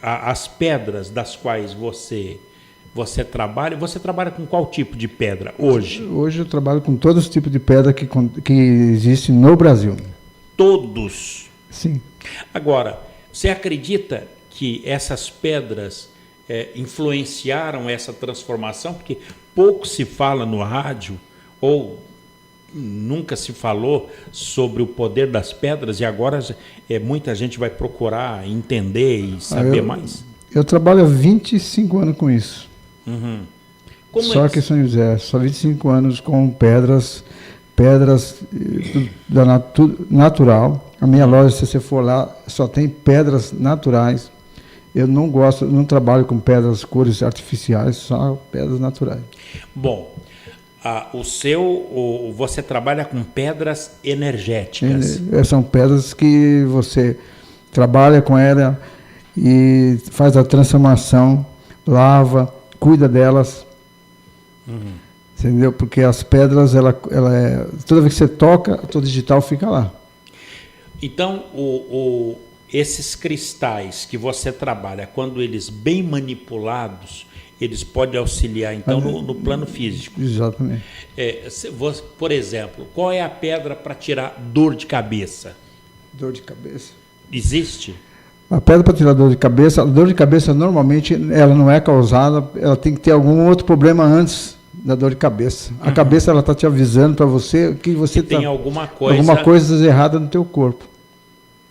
as pedras das quais você trabalha com qual tipo de pedra hoje? Hoje eu trabalho com todos os tipos de pedra que existem no Brasil. Todos? Sim. Agora, você acredita que essas pedras influenciaram essa transformação? Porque pouco se fala no rádio, ou nunca se falou sobre o poder das pedras, e agora muita gente vai procurar entender e saber mais. Eu trabalho há 25 anos com isso. Uhum. Só que São José, só 25 anos com pedras natural. A minha loja, se você for lá, só tem pedras naturais. Eu não trabalho com pedras, cores artificiais, só pedras naturais. Bom, você trabalha com pedras energéticas. São pedras que você trabalha com ela e faz a transformação, lava, cuida delas. Uhum. Entendeu? Porque as pedras, toda vez que você toca, o digital fica lá. Então, esses cristais que você trabalha, quando eles bem manipulados, eles podem auxiliar, então, no plano físico. Exatamente. Por exemplo, qual é a pedra para tirar dor de cabeça? Dor de cabeça? Existe? A pedra para tirar dor de cabeça, a dor de cabeça normalmente ela não é causada, ela tem que ter algum outro problema antes da dor de cabeça. A cabeça ela está te avisando para você que você tem alguma coisa errada no teu corpo.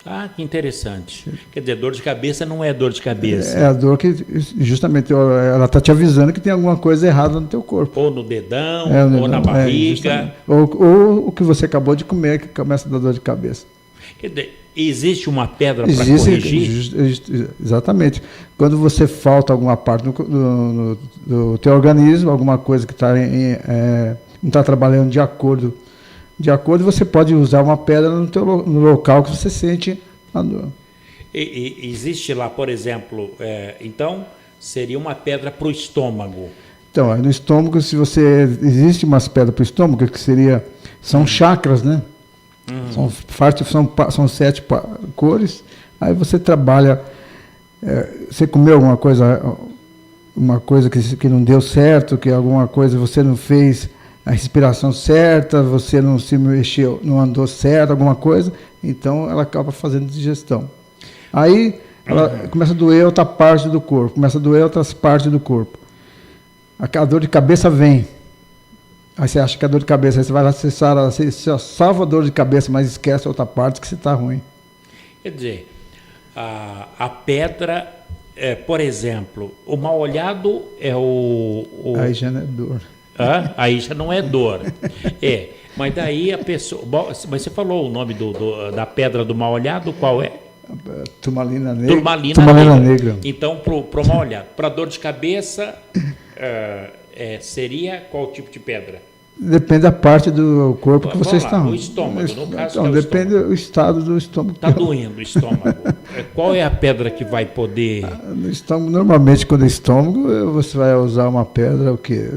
Ah, que interessante. Quer dizer, dor de cabeça não é dor de cabeça. É a dor que, justamente, ela está te avisando que tem alguma coisa errada no teu corpo. Ou no dedão, ou na barriga. Ou o que você acabou de comer, que começa a dar dor de cabeça. Quer dizer, existe uma pedra para corrigir? Exatamente. Quando você falta alguma parte do teu organismo, alguma coisa que não está trabalhando de acordo, você pode usar uma pedra no local que você sente a dor. Existe lá, por exemplo, então seria uma pedra para o estômago. Então, no estômago, existe umas pedras para o estômago que são chakras, né? São 7 cores. Aí você trabalha, você comeu alguma coisa, uma coisa que não deu certo, que alguma coisa você não fez a respiração certa, você não se mexeu, não andou certo, alguma coisa, então ela acaba fazendo digestão. Aí ela começa a doer outra parte do corpo, começa a doer outras partes do corpo. A dor de cabeça vem. Aí você acha que a dor de cabeça, aí você vai lá, você salva a dor de cabeça, mas esquece a outra parte que você está ruim. Quer dizer, a pedra, por exemplo, o mal olhado é Aí já não é dor. Aí já não é dor. Mas daí a pessoa... Mas você falou o nome da pedra do mal olhado, qual é? Turmalina negra. Turmalina negra. Então, pro mal olhado. Para dor de cabeça, seria qual tipo de pedra? Depende da parte do corpo que você está. O estômago, no caso. Então, depende do estado do estômago. Está doendo o estômago. Qual é a pedra que vai poder... No estômago, normalmente, quando é estômago, você vai usar uma pedra, o quê?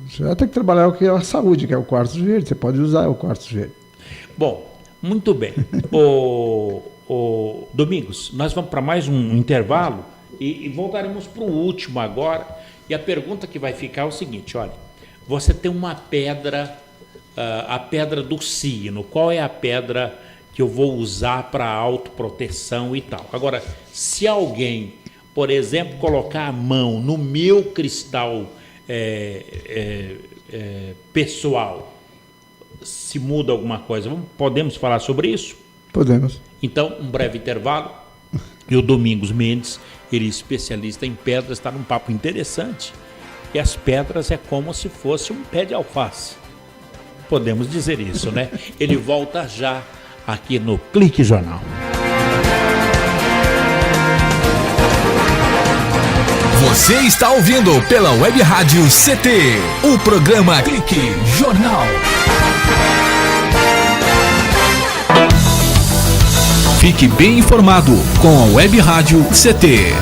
Você vai ter que trabalhar o que é a saúde, que é o quartzo verde. Você pode usar o quartzo verde. Bom, muito bem. Domingos, nós vamos para mais um intervalo e voltaremos para o último agora. E a pergunta que vai ficar é o seguinte, olha, você tem uma pedra, a pedra do signo, qual é a pedra que eu vou usar para autoproteção e tal? Agora, se alguém, por exemplo, colocar a mão no meu cristal pessoal, se muda alguma coisa, podemos falar sobre isso? Podemos. Então, um breve intervalo. E o Domingos Mendes, ele é especialista em pedras, está num papo interessante. E as pedras é como se fosse um pé de alface. Podemos dizer isso, né? Ele volta já aqui no Clique Jornal. Você está ouvindo pela Web Rádio CT, o programa Clique Jornal. Fique bem informado com a Web Rádio CT.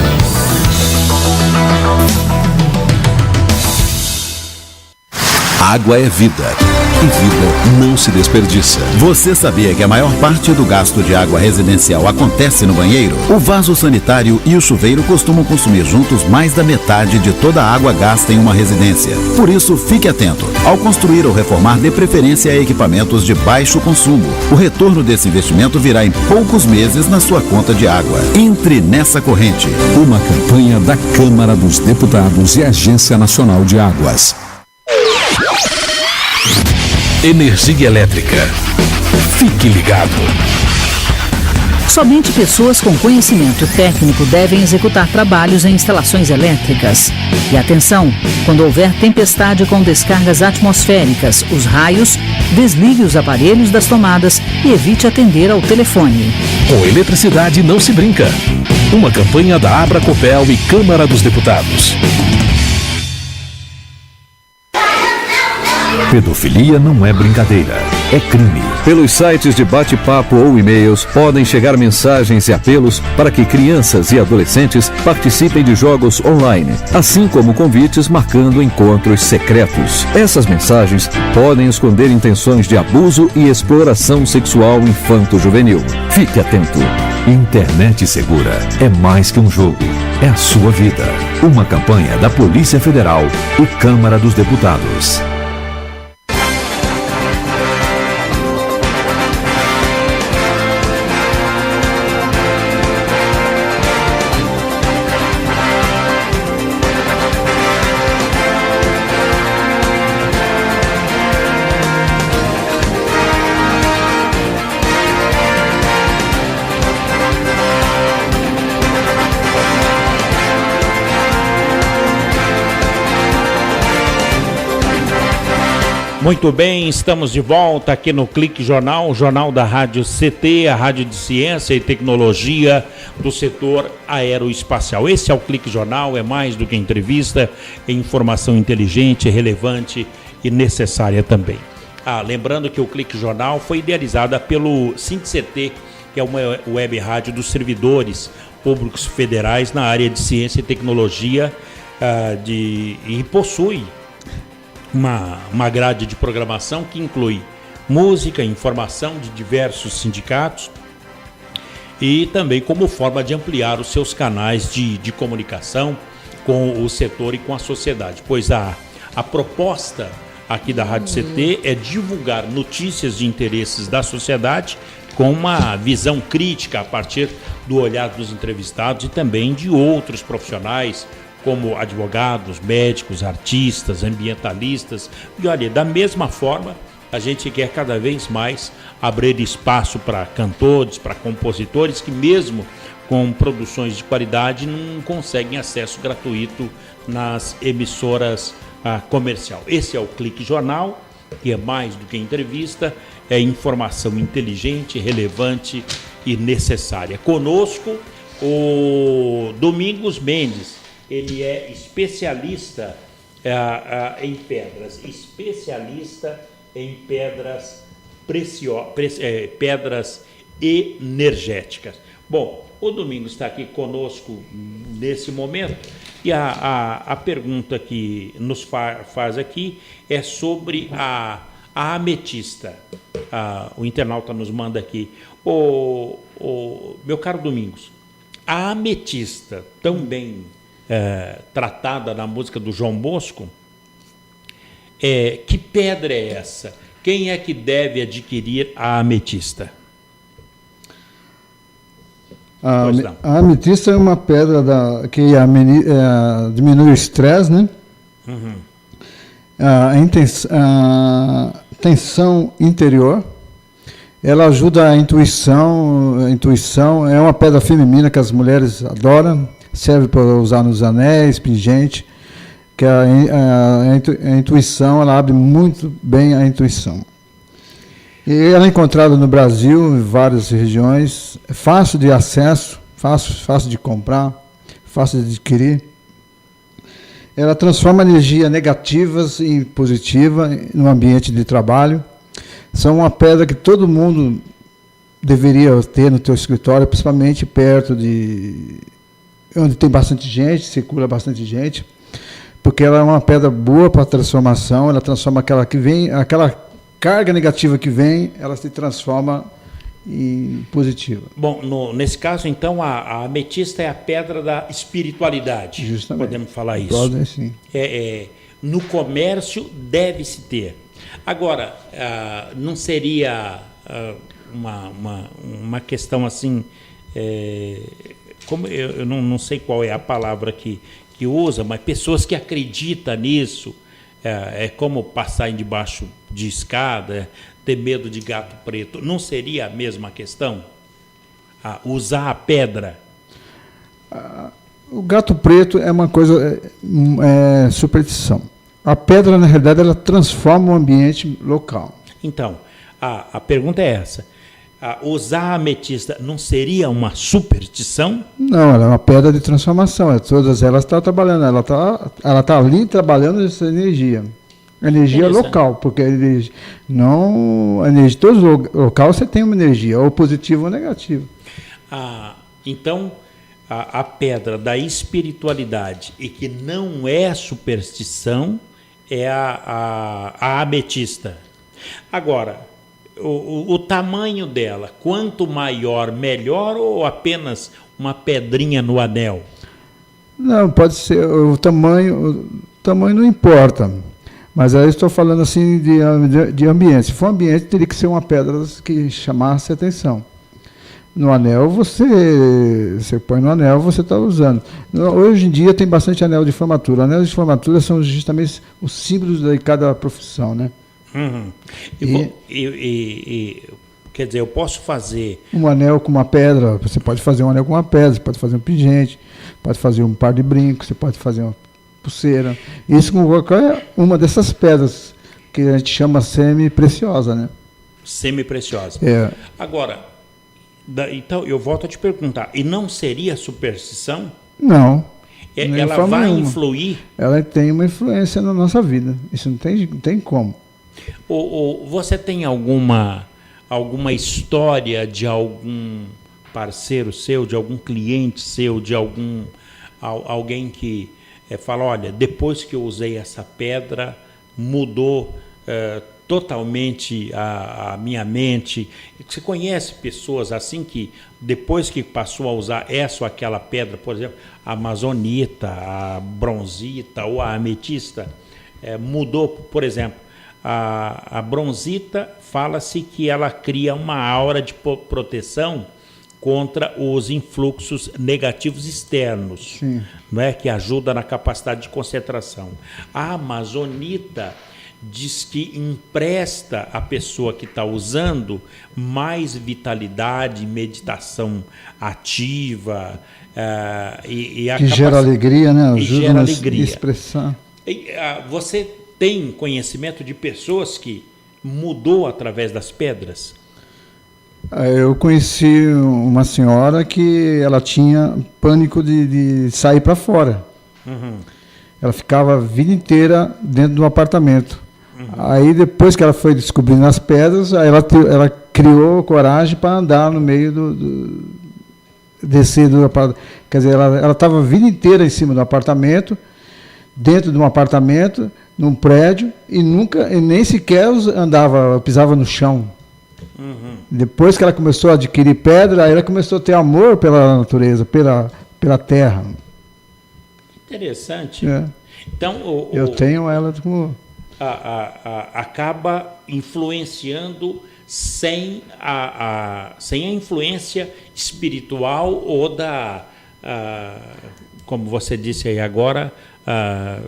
Água é vida. E vida não se desperdiça. Você sabia que a maior parte do gasto de água residencial acontece no banheiro? O vaso sanitário e o chuveiro costumam consumir juntos mais da metade de toda a água gasta em uma residência. Por isso, fique atento. Ao construir ou reformar, dê preferência a equipamentos de baixo consumo. O retorno desse investimento virá em poucos meses na sua conta de água. Entre nessa corrente. Uma campanha da Câmara dos Deputados e Agência Nacional de Águas. Energia elétrica. Fique ligado. Somente pessoas com conhecimento técnico devem executar trabalhos em instalações elétricas. E atenção, quando houver tempestade com descargas atmosféricas, os raios, desligue os aparelhos das tomadas e evite atender ao telefone. Com eletricidade não se brinca. Uma campanha da Abracopel e Câmara dos Deputados. Pedofilia não é brincadeira, é crime. Pelos sites de bate-papo ou e-mails podem chegar mensagens e apelos para que crianças e adolescentes participem de jogos online, assim como convites marcando encontros secretos. Essas mensagens podem esconder intenções de abuso e exploração sexual infanto-juvenil. Fique atento. Internet segura é mais que um jogo, é a sua vida. Uma campanha da Polícia Federal e Câmara dos Deputados. Muito bem, estamos de volta aqui no Clique Jornal, o jornal da Rádio CT, a Rádio de Ciência e Tecnologia do setor aeroespacial. Esse é o Clique Jornal, é mais do que entrevista, é informação inteligente, relevante e necessária também. Lembrando que o Clique Jornal foi idealizada pelo SINT-CT, que é uma web rádio dos servidores públicos federais na área de ciência e tecnologia e possui uma grade de programação que inclui música, informação de diversos sindicatos e também como forma de ampliar os seus canais de comunicação com o setor e com a sociedade, pois a proposta aqui da Rádio CT é divulgar notícias de interesses da sociedade com uma visão crítica a partir do olhar dos entrevistados e também de outros profissionais, como advogados, médicos, artistas, ambientalistas. E olha, da mesma forma, a gente quer cada vez mais abrir espaço para cantores, para compositores que mesmo com produções de qualidade não conseguem acesso gratuito nas emissoras comercial. Esse é o Clique Jornal que é mais do que entrevista, é informação inteligente, relevante e necessária. Conosco, o Domingos Mendes, ele é especialista em pedras, pedras energéticas. Bom, o Domingos está aqui conosco nesse momento e a pergunta que nos faz aqui é sobre a ametista. O internauta nos manda aqui. Meu caro Domingos, a ametista, tão bem tratada na música do João Bosco, que pedra é essa? Quem é que deve adquirir a ametista? A ametista é uma pedra que diminui o estresse, né? Uhum. A tensão interior. Ela ajuda a intuição. É uma pedra feminina que as mulheres adoram. Serve para usar nos anéis, pingente. Que a intuição, ela abre muito bem a intuição. E ela é encontrada no Brasil, em várias regiões, é fácil de acesso, fácil de comprar, fácil de adquirir. Ela transforma energias negativas em positiva no ambiente de trabalho. São uma pedra que todo mundo deveria ter no teu escritório, principalmente perto de onde tem bastante gente, circula bastante gente, porque ela é uma pedra boa para transformação, ela transforma aquela carga negativa que vem, ela se transforma em positiva. Bom, nesse caso, então, a ametista é a pedra da espiritualidade. Justamente. Podemos falar isso. Pode, sim. No comércio deve-se ter. Agora, não seria uma questão assim, como eu não sei qual é a palavra que usa, mas pessoas que acreditam nisso, é como passar debaixo de escada, ter medo de gato preto. Não seria a mesma questão? Usar a pedra? O gato preto é uma coisa, superstição. A pedra, na realidade, ela transforma o ambiente local. Então, a pergunta é essa. Usar a ametista não seria uma superstição? Não, ela é uma pedra de transformação. Todas elas estão trabalhando. Ela tá ali trabalhando essa energia. Energia local, porque a energia todo local você tem uma energia, ou positiva ou negativa. Então, a pedra da espiritualidade e que não é superstição é a ametista. Agora, o tamanho dela, quanto maior, melhor, ou apenas uma pedrinha no anel? Não, pode ser, o tamanho não importa, mas aí eu estou falando assim de ambiente. Se for ambiente, teria que ser uma pedra que chamasse atenção. No anel, você põe no anel, você está usando. Hoje em dia tem bastante anel de formatura. Anéis de formatura são justamente os símbolos de cada profissão, né? Uhum. Quer dizer, eu posso fazer um anel com uma pedra. Você pode fazer um anel com uma pedra, você pode fazer um pingente, pode fazer um par de brincos, você pode fazer uma pulseira. Isso com qualquer uma dessas pedras que a gente chama semi-preciosa, né? Semi-preciosa. É. Agora, então eu volto a te perguntar, e não seria superstição? Não. Ela vai influir? Ela tem uma influência na nossa vida. Isso não tem como. Você tem alguma história de algum parceiro seu, de algum cliente seu, de alguém que fala, olha, depois que eu usei essa pedra, mudou totalmente a minha mente? Você conhece pessoas assim que, depois que passou a usar essa ou aquela pedra, por exemplo, a amazonita, a bronzita ou a ametista, mudou? Por exemplo, a bronzita, fala-se que ela cria uma aura de proteção contra os influxos negativos externos. Sim. Não é? Que ajuda na capacidade de concentração. A amazonita diz que empresta à pessoa que está usando mais vitalidade, meditação ativa, que gera alegria, né? Ajuda gera alegria. Expressar. Você tem conhecimento de pessoas que mudou através das pedras? Eu conheci uma senhora que ela tinha pânico de sair para fora. Ela ficava a vida inteira dentro do apartamento. Aí depois que ela foi descobrindo as pedras, aí ela criou coragem para andar no meio descer do apartamento. Quer dizer, ela estava a vida inteira em cima do apartamento, dentro de um apartamento, num prédio, e nem sequer pisava no chão. Depois que ela começou a adquirir pedra, aí ela começou a ter amor pela natureza, pela terra. Interessante. Então, eu tenho ela como... acaba influenciando sem a influência espiritual ou como você disse aí agora,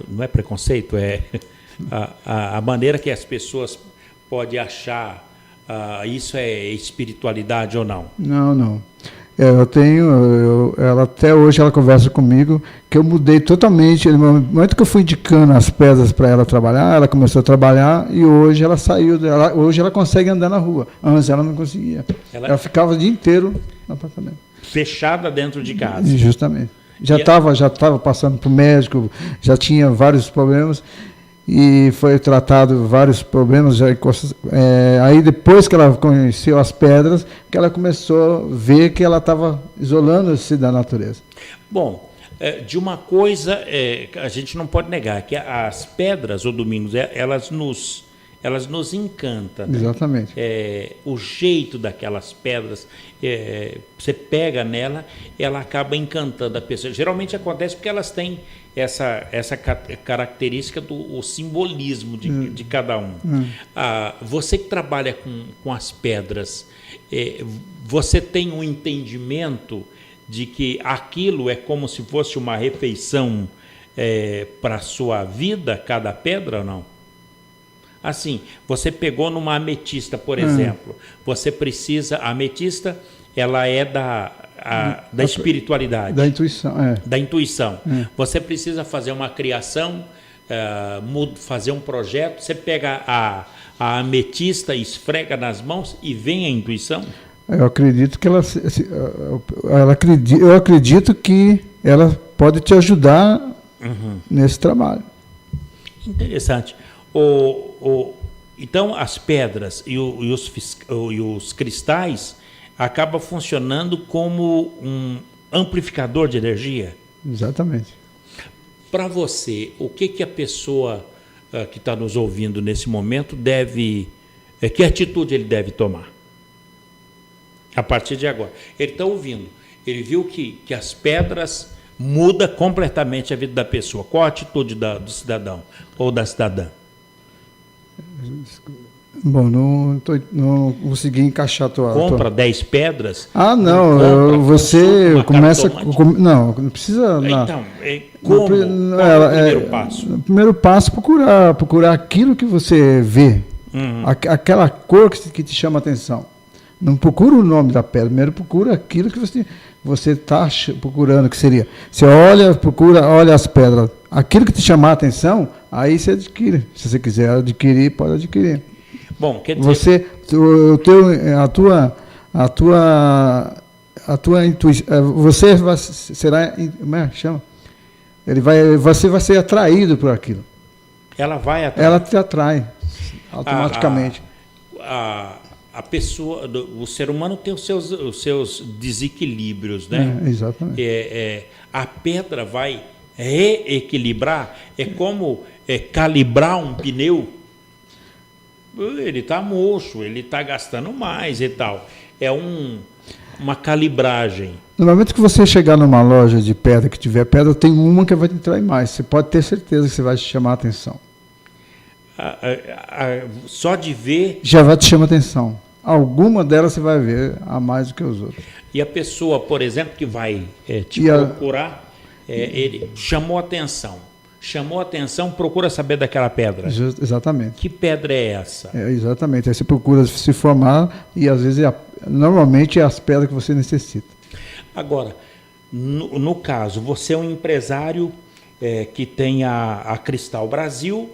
não é preconceito, é a maneira que as pessoas podem achar isso é espiritualidade ou não. Não. Ela até hoje ela conversa comigo que eu mudei totalmente. No momento que eu fui indicando as pedras para ela trabalhar, ela começou a trabalhar e hoje ela saiu. Hoje ela consegue andar na rua. Antes ela não conseguia. Ela ficava o dia inteiro no apartamento. Fechada dentro de casa. Justamente. Já estava passando para o médico, já tinha vários problemas. E foi tratado vários problemas. Aí depois que ela conheceu as pedras, que ela começou a ver que ela estava isolando-se da natureza. Bom, de uma coisa a gente não pode negar, que as pedras, ô Domingos, elas nos encantam. Né? Exatamente. O jeito daquelas pedras, você pega nela, ela acaba encantando a pessoa. Geralmente acontece porque elas têm essa característica do simbolismo de cada um. Você que trabalha com as pedras, você tem um entendimento de que aquilo é como se fosse uma refeição para a sua vida, cada pedra ou não? Assim, você pegou numa ametista, por exemplo, você precisa... A ametista, ela é da espiritualidade. Da intuição, Da intuição. Você precisa fazer uma criação, fazer um projeto, você pega a ametista, esfrega nas mãos e vem a intuição? Eu acredito que eu acredito que ela pode te ajudar nesse trabalho. Interessante. Então, as pedras e os cristais acabam funcionando como um amplificador de energia? Exatamente. Para você, o que a pessoa que está nos ouvindo nesse momento que atitude ele deve tomar? A partir de agora. Ele está ouvindo, ele viu que as pedras mudam completamente a vida da pessoa. Qual a atitude do cidadão ou da cidadã? Bom, não consegui encaixar a tua... Compra 10 pedras? Não, você começa... Não precisa... Então, qual é o primeiro passo? O primeiro passo é procurar aquilo que você vê, aquela cor que te chama a atenção. Não procura o nome da pedra, primeiro procura aquilo que você está procurando, que seria. Você olha as pedras, aquilo que te chamar a atenção, aí você adquire. Se você quiser adquirir, pode adquirir. Bom, quer dizer... A tua intuição, você será, como é que chama? Você vai ser atraído por aquilo. Ela vai atrair. Ela te atrai automaticamente. A pessoa, o ser humano tem os seus desequilíbrios, né? Exatamente. A pedra vai reequilibrar, é como calibrar um pneu. Ele está murcho, ele está gastando mais e tal. É uma calibragem. No momento que você chegar numa loja de pedra, que tiver pedra, tem uma que vai te atrair mais. Você pode ter certeza que você vai te chamar a atenção. Só de ver... Já vai te chamar a atenção. Alguma delas você vai ver a mais do que os outros. E a pessoa, por exemplo, que vai procurar, ele chamou atenção. Procura saber daquela pedra. Exatamente. Que pedra é essa? Exatamente. Aí você procura se informar e, às vezes, normalmente é as pedras que você necessita. Agora, no caso, você é um empresário que tem a Cristal Brasil,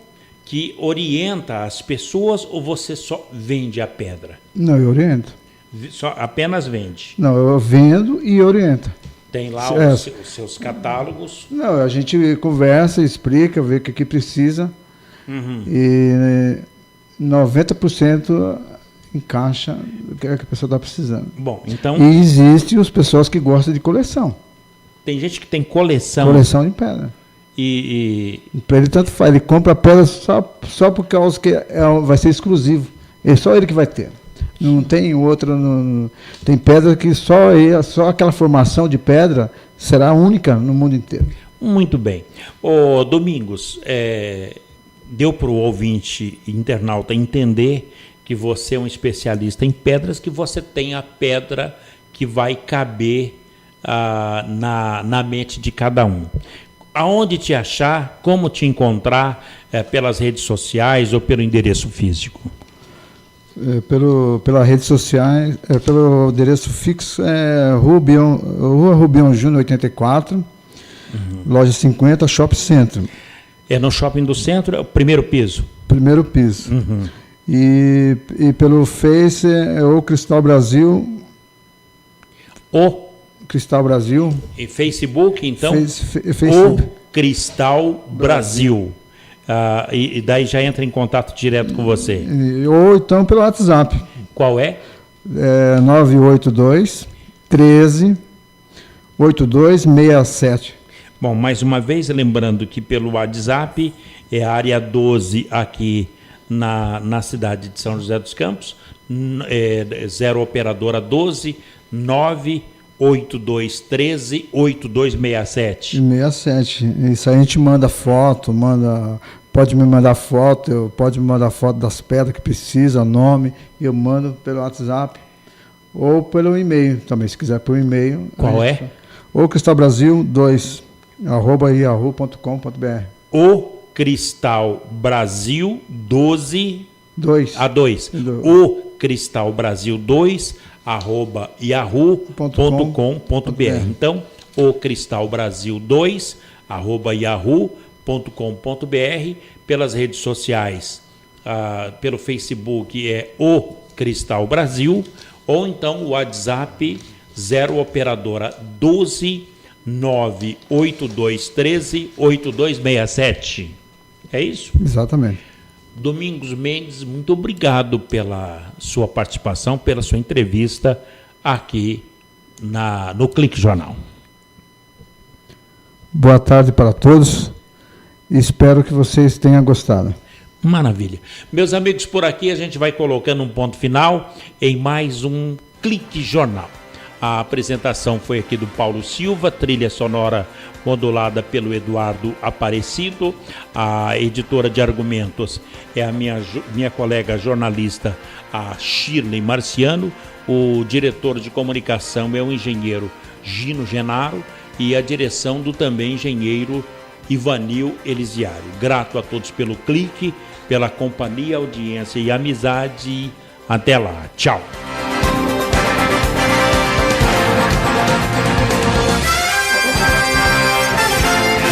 que orienta as pessoas ou você só vende a pedra? Não, eu oriento. Apenas vende? Não, eu vendo e oriento. Tem lá os seus catálogos? Não, a gente conversa, explica, vê o que precisa. E 90% encaixa do que a pessoa está precisando. Bom, então... E existem as pessoas que gostam de coleção. Tem gente que tem coleção. Coleção de pedra. Para ele tanto faz, ele compra a pedra só por causa que vai ser exclusivo. É só ele que vai ter. Não tem outra. Tem pedra que só aquela formação de pedra será única no mundo inteiro. Muito bem. Ô, Domingos, deu para o ouvinte internauta entender que você é um especialista em pedras, que você tem a pedra que vai caber na mente de cada um. Aonde te achar, como te encontrar, pelas redes sociais ou pelo endereço físico? Pelas redes sociais, pelo endereço fixo, Rua Rubião Júnior 84, loja 50, Shopping Centro. É no Shopping do Centro, é o primeiro piso? Primeiro piso. E pelo Face é o Cristal Brasil. Cristal Brasil. E Facebook, então? Facebook. O Cristal Brasil. E daí já entra em contato direto com você. Ou então pelo WhatsApp. Qual é? 982 13 8267. Bom, mais uma vez, lembrando que pelo WhatsApp é a área 12 aqui na cidade de São José dos Campos, 0 operadora 12 98213 8267. 67. Isso aí a gente manda foto, pode me mandar foto, pode me mandar foto das pedras que precisa, nome, e eu mando pelo WhatsApp ou pelo e-mail também, se quiser por e-mail. Qual é? Ou cristalbrasil2 @yahoo.com.br. O Cristal Brasil 12 2. O Cristal Brasil 2 @yahoo.com.br. Então, o Cristal Brasil 2 @yahoo.com.br. Pelas redes sociais, pelo Facebook é o Cristal Brasil, ou então o WhatsApp 0 operadora 12 98213 8267. É isso? Exatamente. Domingos Mendes, muito obrigado pela sua participação, pela sua entrevista aqui no Clique Jornal. Boa tarde para todos. Espero que vocês tenham gostado. Maravilha. Meus amigos, por aqui a gente vai colocando um ponto final em mais um Clique Jornal. A apresentação foi aqui do Paulo Silva, trilha sonora modulada pelo Eduardo Aparecido. A editora de argumentos é a minha colega jornalista, a Shirley Marciano. O diretor de comunicação é o engenheiro Gino Genaro e a direção do também engenheiro Ivanil Elisiário. Grato a todos pelo clique, pela companhia, audiência e amizade. Até lá. Tchau.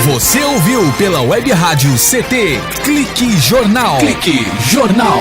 Você ouviu pela Web Rádio CT Clique Jornal. Clique Jornal.